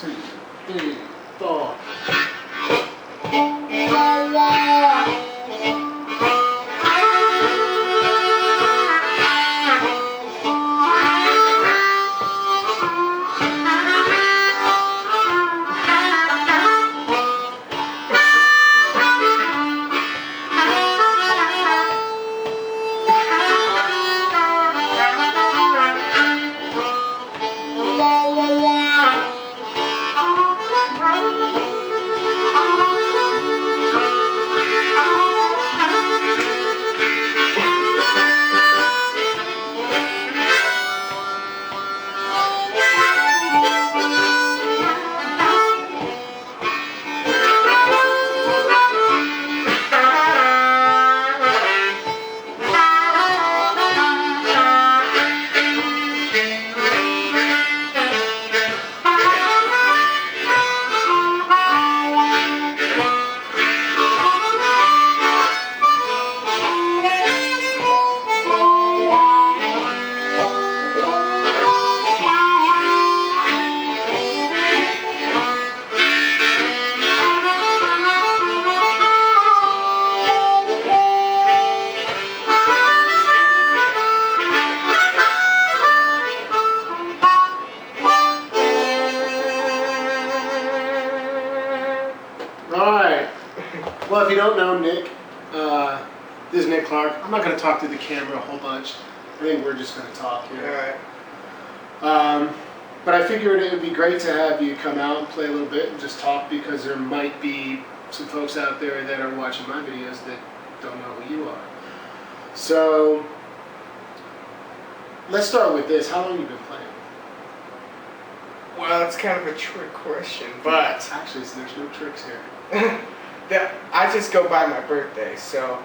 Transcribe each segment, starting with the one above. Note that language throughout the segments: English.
2, 3, 4. Well, if you don't know Nick, this is Nic Clark. I'm not going to talk to the camera a whole bunch. I think we're just going to talk here. All right. But I figured it would be great to have you come out and play a little bit and just talk, because there might be some folks out there that are watching my videos that don't know who you are. So let's start with this. How long have you been playing? Well, it's kind of a trick question, but actually, there's no tricks here. I just go by my birthday, so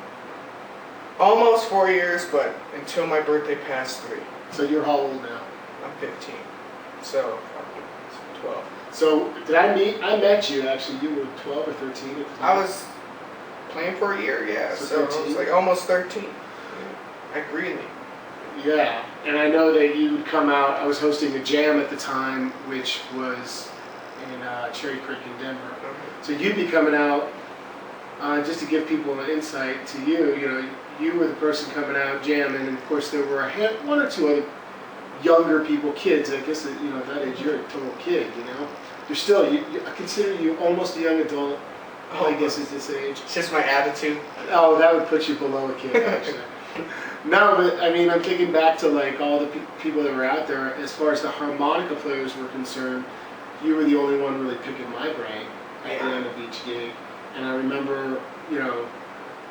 almost 4 years, but until my birthday past 3. So you're how old now? I'm 15, so I'm 12. So I met you actually. You were 12 or 13 at the time? I was playing for a year, yeah. So I was like almost 13. Like really. Yeah, and I know that you would come out. I was hosting a jam at the time, which was in Cherry Creek in Denver. Okay. So you'd be coming out. Just to give people an insight to you, you were the person coming out jamming, and of course there were one or two other younger people, kids. I guess that, at that age you're a total kid. You're still. I consider you almost a young adult. I guess at this age. It's just my attitude. Oh, that would put you below a kid, actually. No, but I mean, I'm thinking back to like all the people that were out there. As far as the harmonica players were concerned, you were the only one really picking my brain at the end of each gig. And I remember,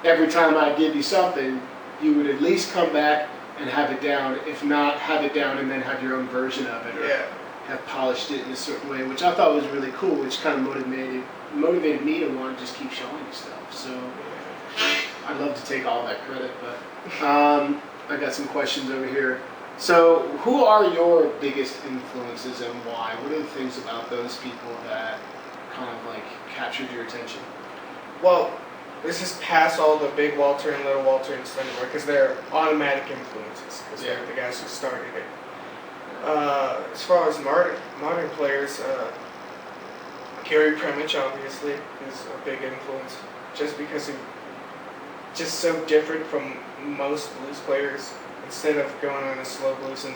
every time I'd give you something, you would at least come back and have it down. If not, have it down and then have your own version of it, or have polished it in a certain way, which I thought was really cool, which kind of motivated me to want to just keep showing you stuff. So I'd love to take all that credit, but I got some questions over here. So who are your biggest influences and why? What are the things about those people that kind of like captured your attention? Well, this is past all the Big Walter and Little Walter and Slender Boy, because they're automatic influences, because they're the guys who started it. As far as modern players, Gary Premich obviously is a big influence, just because he's just so different from most blues players. Instead of going on a slow blues and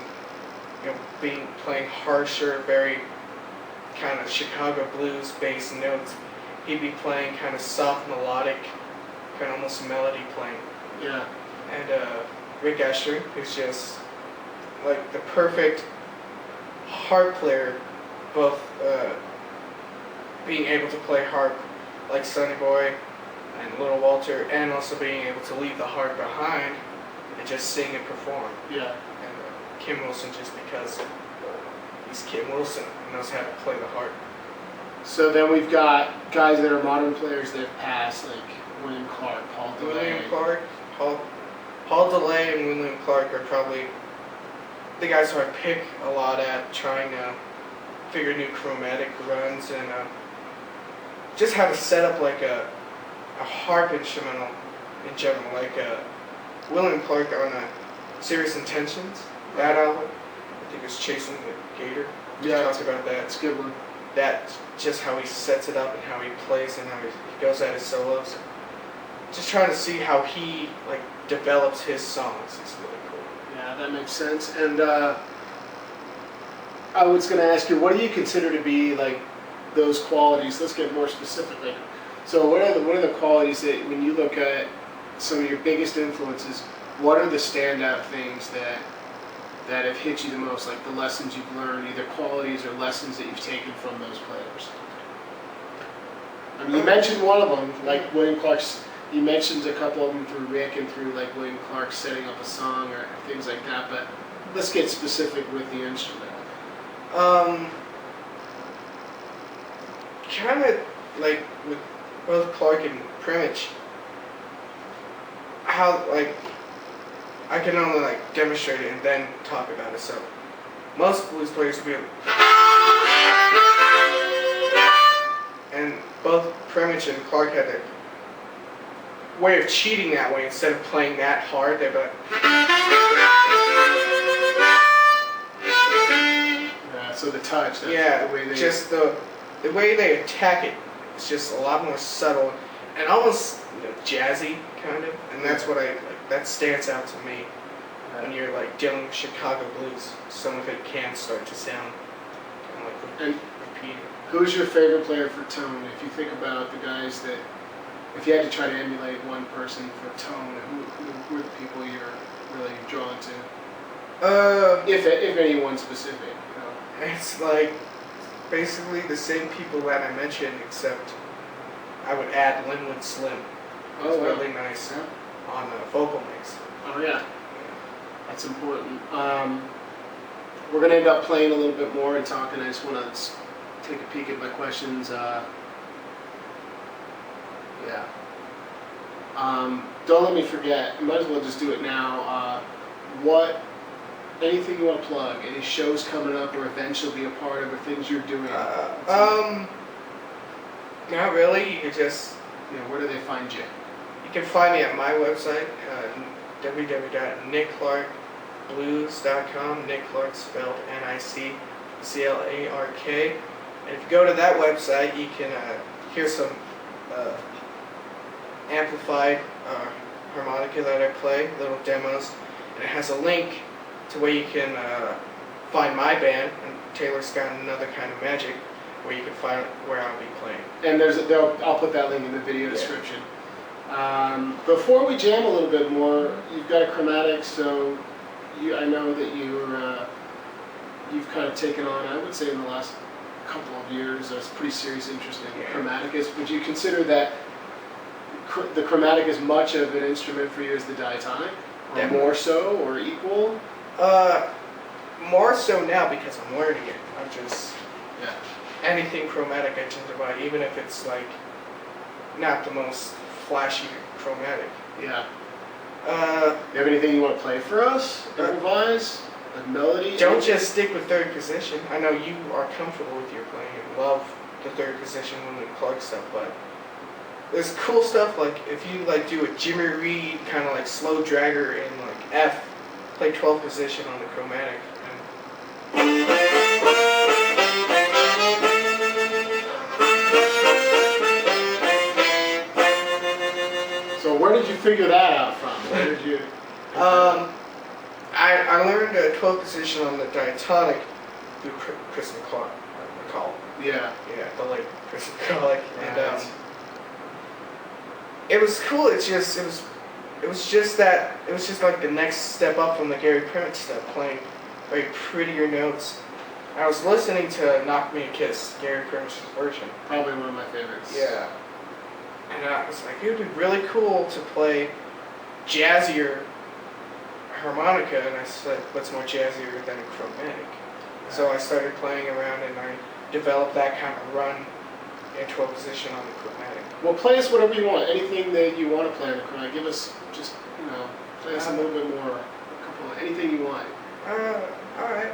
playing harsher, very kind of Chicago blues based notes, he'd be playing kind of soft melodic, kind of almost melody playing. Yeah. And Rick Asher, who's just like the perfect harp player, both being able to play harp like Sonny Boy and Little Walter, and also being able to leave the harp behind and just sing and perform. Yeah. And Kim Wilson, just because he's Kim Wilson, knows how to play the harp. So then we've got guys that are modern players that have passed, like William Clark, Paul DeLay. Paul DeLay and William Clark are probably the guys who I pick a lot at, trying to figure new chromatic runs and just how to set up like a harp instrumental in general. Like William Clark on Serious Intentions, that album, I think it's Chasing the Gator. Yeah, talked about that. It's a good one. that just how he sets it up and how he plays and how he goes at his solos. Just trying to see how he like develops his songs is really cool. Yeah, that makes sense. And I was going to ask you, what do you consider to be like those qualities? Let's get more specific. Like, so what are the qualities that when you look at some of your biggest influences, what are the standout things that have hit you the most, like the lessons you've learned, either qualities or lessons that you've taken from those players? I mean, you mentioned one of them, like William Clark's. You mentioned a couple of them through Rick and through like William Clark setting up a song or things like that. But let's get specific with the instrument. Kind of like with both Clark and Primich, how like I can only like demonstrate it and then talk about it. So most blues players will be able, and both Primich and Clark had their way of cheating that way. Instead of playing that hard, they'd be like, so the touch, that's yeah, the way they just the way they attack it is just a lot more subtle and almost jazzy kind of, and that's what that stands out to me when you're like dealing with Chicago blues. Some of it can start to sound kind of like repeating. Who's your favorite player for tone? If you think about the guys that, if you had to try to emulate one person for tone, who are the people you're really drawn to? If anyone specific, It's like basically the same people that I mentioned, except I would add Linwood Slim. It's really nice on vocal mix. Oh yeah, that's important. We're gonna end up playing a little bit more and talking. I just want to take a peek at my questions. Yeah. Don't let me forget. You might as well just do it now. Anything you want to plug? Any shows coming up or events you'll be a part of or things you're doing? Not really. You can just where do they find you? You can find me at my website, www.nicclarkblues.com. Nic Clark spelled Nicclark. And if you go to that website, you can hear some amplified harmonica that I play, little demos, and it has a link to where you can find my band, and Taylor's got Another Kind of Magic, where you can find where I'll be playing. And I'll put that link in the video description. Before we jam a little bit more, you've got a chromatic, so I know that you've kind of taken on, I would say in the last couple of years, a pretty serious interest in chromatic. Would you consider that the chromatic as much of an instrument for you as the diatonic? Or Definitely. More so, or equal? More so now because I'm learning it. I'm just Yeah. anything chromatic I tend to buy, even if it's like not the most flashy chromatic. Yeah. You have anything you want to play for us? Improvise? A melody? Don't just stick with third position. I know you are comfortable with your playing and love the third position William Clark stuff, but there's cool stuff like if you like do a Jimmy Reed kind of like slow dragger in like F, play 12th position on the chromatic. So where did you figure that out from? Where did you? I learned a 12th position on the diatonic through Chris McCall. Yeah. Yeah, the late Chris McCall. And Right. it was cool. It was just like the next step up from the Gary Primich stuff, playing very prettier notes. I was listening to Knock Me a Kiss, Gary Primich's version. Probably one of my favorites. Yeah. And I was like, it would be really cool to play jazzier harmonica, and I said, what's more jazzier than a chromatic? So I started playing around and I developed that kind of run in 12th position on the chromatic. Well, play us whatever you want. Anything that you want to play on the chromatic. Give us just, play us a little bit more. Anything you want. Alright.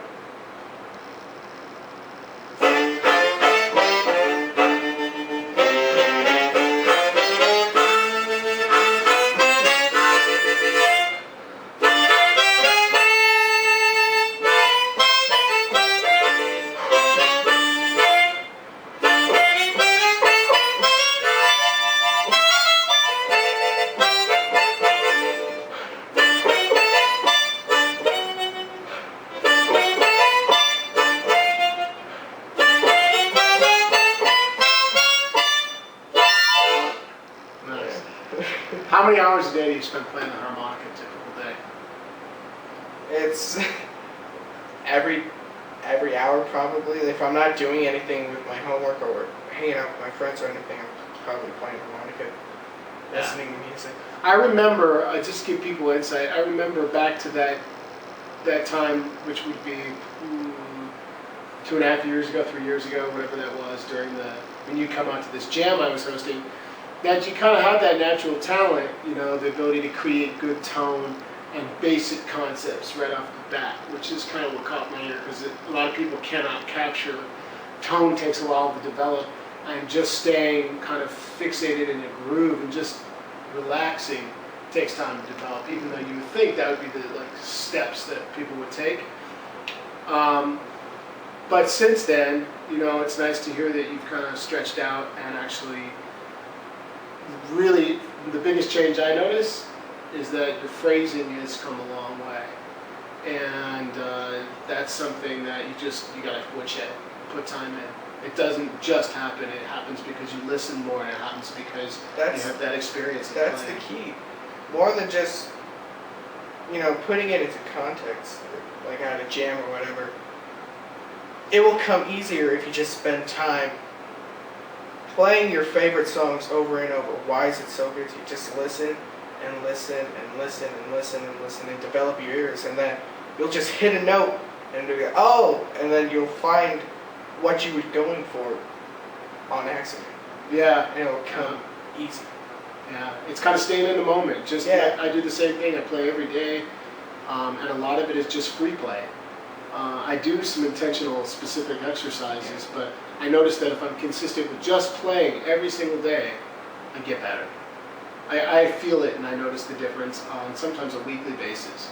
you spend playing the harmonica a typical day? It's every hour probably. If I'm not doing anything with my homework or hanging out with my friends or anything, I'm probably playing harmonica, listening to music. I remember, just to give people insight, I remember back to that time, which would be 2.5 years ago, 3 years ago, whatever that was, when you come out to this jam I was hosting, that you kind of have that natural talent, the ability to create good tone and basic concepts right off the bat, which is kind of what caught my ear, because a lot of people cannot capture. Tone takes a while to develop, and just staying kind of fixated in a groove and just relaxing takes time to develop, even though you would think that would be the steps that people would take. But since then, it's nice to hear that you've kind of stretched out and actually really, the biggest change I notice is that your phrasing has come a long way. And that's something that you gotta put time in. It doesn't just happen, it happens because you listen more, and it happens because you have that experience. That's the key. More than just, putting it into context, like at a jam or whatever. It will come easier if you just spend time playing your favorite songs over and over. Why is it so good? You just listen and listen and listen and listen and listen and develop your ears, and then you'll just hit a note and you'll go, oh, and then you'll find what you were going for on accident. Yeah. And it'll come easy. Yeah, it's kind of staying in the moment. I do the same thing. I play every day, and a lot of it is just free play. I do some intentional, specific exercises, but I notice that if I'm consistent with just playing every single day, I get better. I feel it, and I notice the difference on sometimes a weekly basis.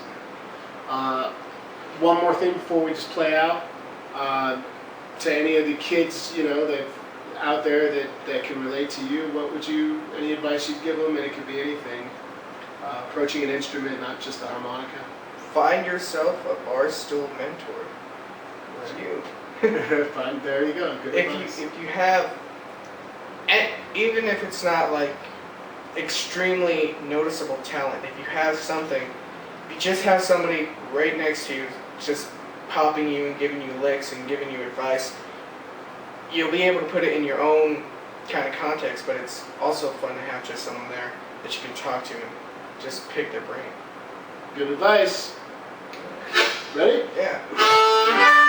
One more thing before we just play out. To any of the kids, that out there that can relate to you, any advice you'd give them? And it could be anything. Approaching an instrument, not just the harmonica. Find yourself a bar stool mentor. It's you. There you go. Good advice. If you have, and even if it's not like extremely noticeable talent, if you have something, if you just have somebody right next to you, just popping you and giving you licks and giving you advice, you'll be able to put it in your own kind of context, but it's also fun to have just someone there that you can talk to and just pick their brain. Good advice. Ready? Yeah.